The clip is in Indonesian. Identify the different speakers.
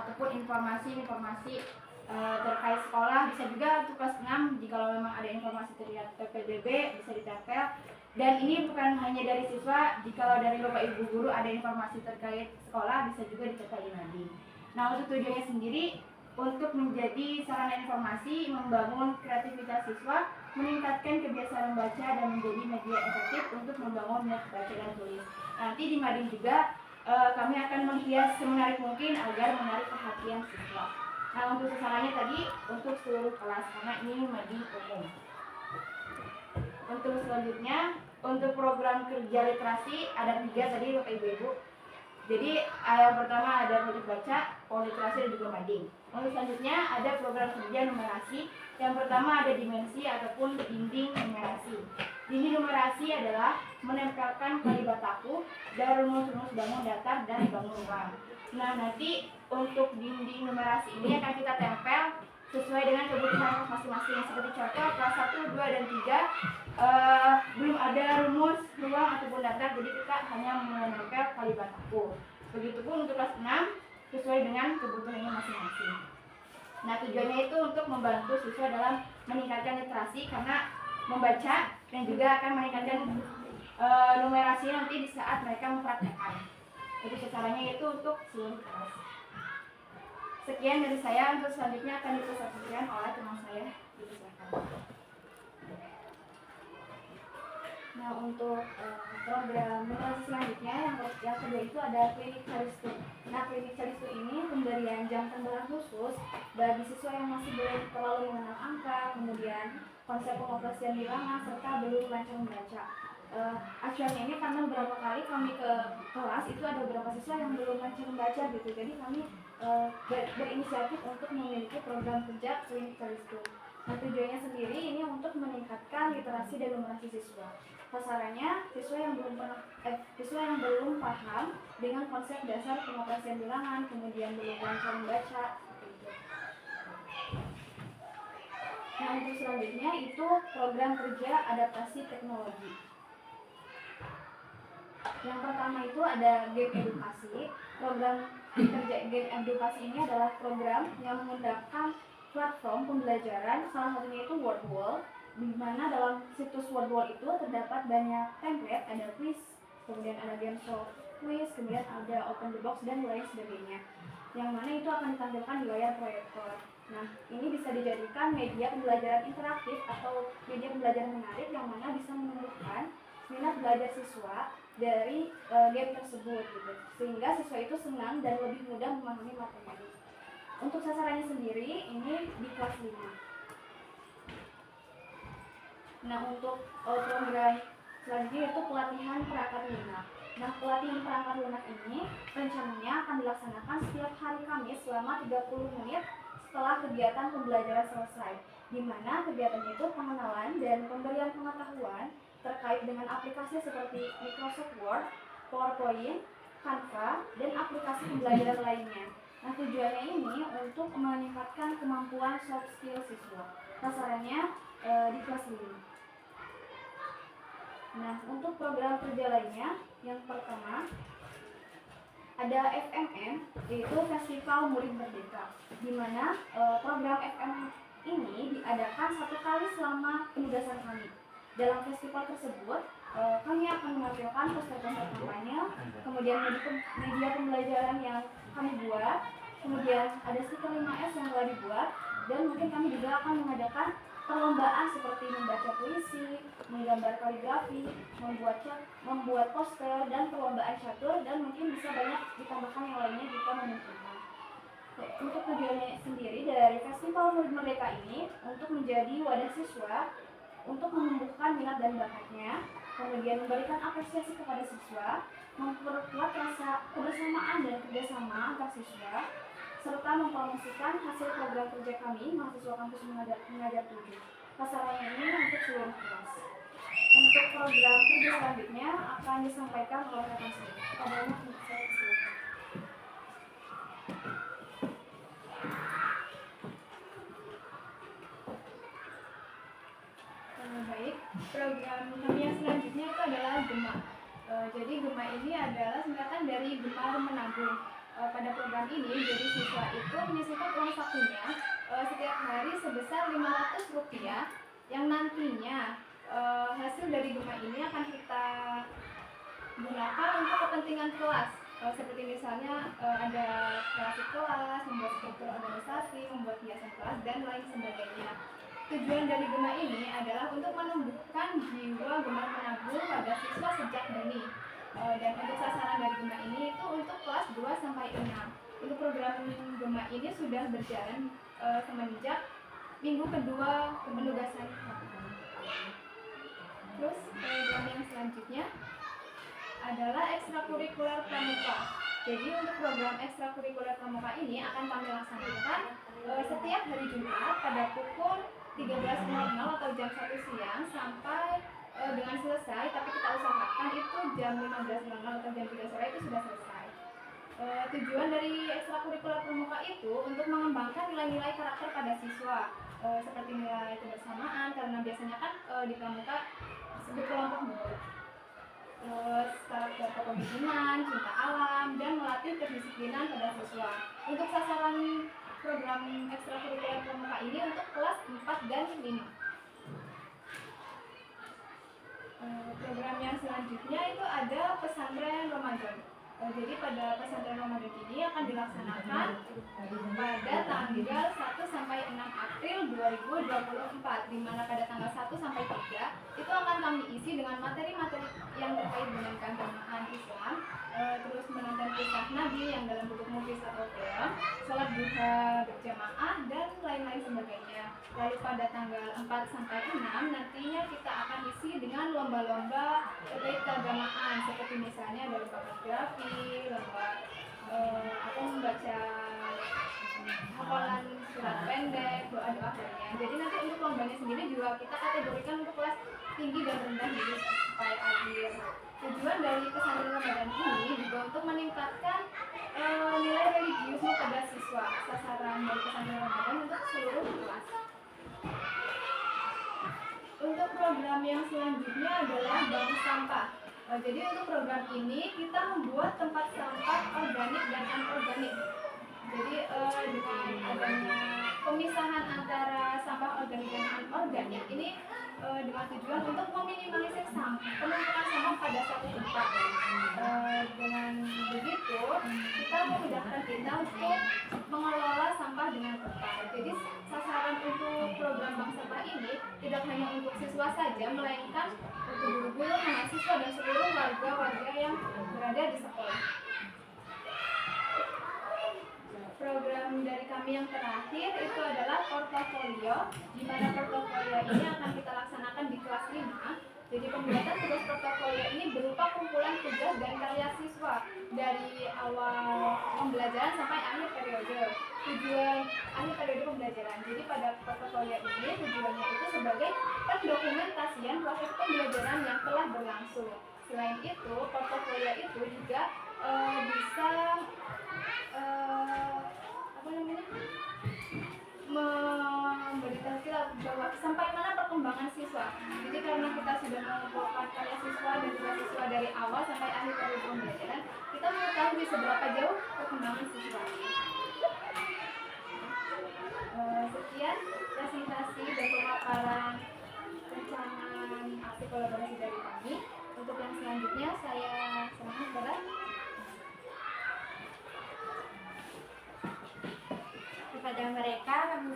Speaker 1: ataupun informasi-informasi terkait sekolah. Bisa juga untuk kelas 6 jika memang ada informasi terkait PPDB bisa ditempel. Dan ini bukan hanya dari siswa, jika dari Bapak Ibu guru ada informasi terkait sekolah bisa juga ditempel di mading. Nah, untuk tujuannya sendiri untuk menjadi sarana informasi, membangun kreativitas siswa, meningkatkan kebiasaan membaca dan menjadi media efektif untuk membangun minat baca dan tulis. Nanti di mading juga kami akan menghias semenarik mungkin agar menarik perhatian siswa. Nah, untuk sasarannya tadi untuk seluruh kelas karena ini mading umum. Untuk selanjutnya, untuk program kerja literasi ada 3 tadi Bapak Ibu. Jadi yang pertama ada wajib baca, literasi dan juga mading. Untuk selanjutnya ada program kerja numerasi. Yang pertama ada dimensi ataupun dinding numerasi. Dinding numerasi adalah menempelkan kalimat taku dan rumus-rumus bangun datar dan bangun ruang. Nah, nanti untuk dinding numerasi ini akan kita tempel sesuai dengan kebutuhan masing-masing. Seperti contoh kelas 1, 2, dan 3 belum ada rumus ruang ataupun datar, jadi kita hanya menempel kalimat taku. Begitupun untuk kelas 6 sesuai dengan kebutuhannya masing-masing. Nah, tujuannya itu untuk membantu siswa dalam meningkatkan literasi karena membaca dan juga akan meningkatkan numerasi nanti di saat mereka mempraktekkan. Jadi sasarannya itu untuk seluruh kelas. Sekian dari saya, untuk selanjutnya akan dipresentasikan oleh teman saya. Dipersilakan. Nah, untuk program literasi selanjutnya yang kedua itu ada klinik calistu. Nah, klinik calistu ini pemberian jam pembelajaran khusus bagi siswa yang masih belum terlalu mengenal angka, kemudian konsep pengoperasian bilangan serta belum lancar membaca. Acuannya ini karena beberapa kali kami ke kelas itu ada beberapa siswa yang belum lancar membaca gitu. Jadi kami berinisiatif untuk memiliki program kerja klinik calistu. Nah, tujuannya sendiri ini untuk meningkatkan literasi dan numerasi siswa. Sasarannya siswa yang belum paham dengan konsep dasar pengoperasian bilangan, kemudian belum lancar membaca. Nah, untuk selanjutnya itu program kerja adaptasi teknologi. Yang pertama itu ada game edukasi. Program kerja game edukasi ini adalah program yang menggunakan platform pembelajaran, salah satunya itu WordWall, di mana dalam situs WordWall itu terdapat banyak template, ada quiz, kemudian ada game show quiz, kemudian ada open the box dan lain sebagainya, yang mana itu akan ditampilkan di layar proyektor. Nah, ini bisa dijadikan media pembelajaran interaktif atau media pembelajaran menarik yang mana bisa menumbuhkan minat belajar siswa dari game tersebut gitu, sehingga siswa itu senang dan lebih mudah memahami materi. Untuk sasarannya sendiri ini di kelas 5. Nah, untuk program selanjutnya itu pelatihan perangkat lunak. Nah, pelatihan perangkat lunak ini rencananya akan dilaksanakan setiap hari Kamis selama 30 menit setelah kegiatan pembelajaran selesai, di mana kegiatan itu pengenalan dan pemberian pengetahuan terkait dengan aplikasi seperti Microsoft Word, PowerPoint, Canva, dan aplikasi pembelajaran lainnya. Nah, tujuannya ini untuk meningkatkan kemampuan soft skill siswa. Sasarannya di kelas 5. Nah, untuk program kerja lainnya, yang pertama ada FMM, yaitu Festival Murid Merdeka, di mana program FMM ini diadakan 1 kali selama penugasan kami. Dalam festival tersebut, kami akan menampilkan poster-poster kampanye, kemudian media pembelajaran yang kami buat, kemudian ada stiker 5S yang telah dibuat, dan mungkin kami juga akan mengadakan perlombaan seperti membaca puisi, menggambar kaligrafi, membuat poster, dan perlombaan catur, dan mungkin bisa banyak ditambahkan yang lainnya jika memungkinkan. Untuk tujuannya sendiri dari Festival Murid Merdeka ini untuk menjadi wadah siswa untuk menumbuhkan minat dan bakatnya, kemudian memberikan apresiasi kepada siswa, memperkuat rasa kebersamaan dan kerjasama antar siswa, serta mempromosikan hasil program kerja kami mahasiswa kampus mengajar 7. Sasarannya ini untuk seluruh kelas. Untuk program kerja selanjutnya akan disampaikan oleh rekan saya. Padanya saya silakan. Baik, program kami yang selanjutnya itu adalah GEMA. Jadi GEMA ini adalah singkatan dari Gemar Menabung. pada program ini, jadi siswa itu menyisihkan uang sakunya setiap hari sebesar Rp500 yang nantinya hasil dari Gema ini akan kita gunakan untuk kepentingan kelas. Seperti misalnya ada kreasi kelas, membuat struktur organisasi, membuat hiasan kelas, dan lain sebagainya. Tujuan dari Gema ini adalah untuk menumbuhkan jiwa gemar menabung pada siswa sejak dini. Dan untuk sasaran dari Gema ini itu untuk kelas 2 sampai 6. Untuk program Gema ini sudah berjalan semenjak minggu kedua penugasan. Terus program yang selanjutnya adalah ekstrakurikuler pramuka. Jadi untuk program ekstrakurikuler pramuka ini akan kami laksanakan setiap hari Jumat pada pukul 13.00 atau jam 1 siang sampai dengan selesai, tapi kita usahakan itu jam 15.00 atau jam 3 sore itu sudah selesai. Tujuan dari ekstrakurikuler pramuka itu untuk mengembangkan nilai-nilai karakter pada siswa, seperti nilai kebersamaan, karena biasanya kan di pramuka disebut kelompok mulu. Terus karakter kepemimpinan, cinta alam, dan melatih kedisiplinan pada siswa. Untuk sasaran program ekstrakurikuler pramuka ini untuk kelas 4 dan 5. Program yang selanjutnya itu ada pesantren Ramadan. Jadi pada pesantren Ramadan ini akan dilaksanakan pada tanggal 1 sampai 6 April 2024, di mana pada tanggal 1 sampai 3 itu akan kami isi dengan materi-materi yang terkait dengan keagamaan Islam, terus menonton kisah Nabi yang dalam bentuk movies atau film, sholat duha berjamaah, dan lain-lain sebagainya. Lalu pada tanggal 4 sampai 6 nantinya kita akan isi dengan lomba-lomba terkait keagamaan, seperti misalnya ada lomba kaligrafi, lomba membaca hafalan surat pendek, doa-doa harian. Jadi nanti untuk lombanya sendiri juga kita kategorikan untuk kelas tinggi dan rendah dulu supaya adil. Tujuan dari pesantren Ramadan ini juga untuk meningkatkan nilai religiusnya pada siswa. Sasaran dari pesantren Ramadan untuk seluruh kelas. Untuk program yang selanjutnya adalah bank sampah. Jadi untuk program ini kita membuat tempat sampah organik dan anorganik. Jadi dengan adanya pemisahan antara sampah organik dan anorganik ini dengan tujuan untuk meminimalisir penumpukan sampah pada satu tempat. Dengan begitu kita memudahkan kita untuk mengelola sampah dengan tepat. Jadi sasaran untuk program bank sampah ini tidak hanya untuk siswa saja, melainkan untuk guru-guru, mahasiswa, dan seluruh warga-warga yang berada di sekolah. Program dari kami yang terakhir itu adalah portofolio, di mana portofolio ini akan kita laksanakan di kelas 5. Jadi pembuatan tugas portofolio ini berupa kumpulan tugas dan karya siswa dari awal pembelajaran sampai akhir periode. Tujuan akhir periode pembelajaran. Jadi pada portofolio ini tujuannya itu sebagai pendokumentasian proses pembelajaran yang telah berlangsung. Selain itu, portofolio itu juga bisa memberitahu kita bahwa sampai mana perkembangan siswa. Jadi karena kita sudah mengumpulkan karya siswa dan juga siswa dari awal sampai akhir periode pembelajaran, kita mengetahui seberapa jauh perkembangan siswa. Sekian presentasi dan pemaparan rancangan aksi kolaborasi dari kami. Untuk yang selanjutnya saya serahkan kepada
Speaker 2: mereka kami